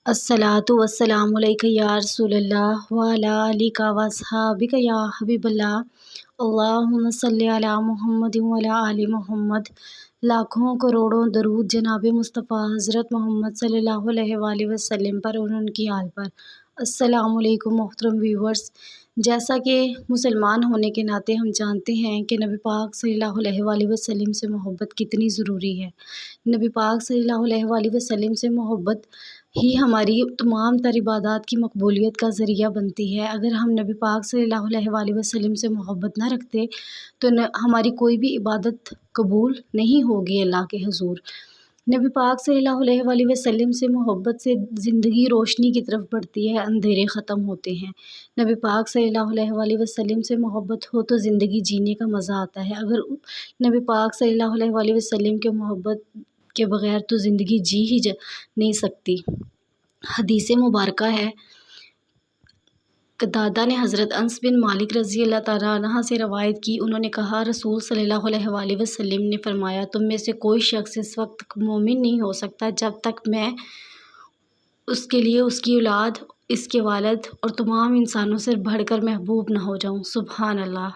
الصلاۃ والسلام علیک یا رسول اللہ وعلی آلک واصحابک یا حبیب اللہ، اللہم صلی علی محمد وعلی آل محمد۔ لاکھوں کروڑوں درود جناب مصطفیٰ حضرت محمد صلی اللہ علیہ وآلہ وسلم پر اور ان کی آل پر۔ السلام علیکم محترم ویورز، جیسا کہ مسلمان ہونے کے ناطے ہم جانتے ہیں کہ نبی پاک صلی اللہ علیہ وآلہ وسلم سے محبت کتنی ضروری ہے۔ نبی پاک صلی اللہ علیہ وآلہ وسلم سے محبت ہی ہماری تمام تر عبادات کی مقبولیت کا ذریعہ بنتی ہے۔ اگر ہم نبی پاک صلی اللہ علیہ وآلہ وسلم سے محبت نہ رکھتے تو ہماری کوئی بھی عبادت قبول نہیں ہوگی اللہ کے حضور۔ نبی پاک صلی اللہ علیہ وآلہ وسلم سے محبت سے زندگی روشنی کی طرف بڑھتی ہے، اندھیرے ختم ہوتے ہیں۔ نبی پاک صلی اللہ علیہ وآلہ وسلم سے محبت ہو تو زندگی جینے کا مزہ آتا ہے۔ اگر نبی پاک صلی اللہ علیہ وآلہ وسلم کے محبت کے بغیر تو زندگی جی ہی نہیں سکتی۔ حدیث مبارکہ ہے، قتادہ نے حضرت انس بن مالک رضی اللہ تعالیٰ عنہ سے روایت کی، انہوں نے کہا رسول صلی اللہ علیہ وآلہ وسلم نے فرمایا، تم میں سے کوئی شخص اس وقت مومن نہیں ہو سکتا جب تک میں اس کے لیے اس کی اولاد، اس کے والد اور تمام انسانوں سے بڑھ کر محبوب نہ ہو جاؤں۔ سبحان اللہ۔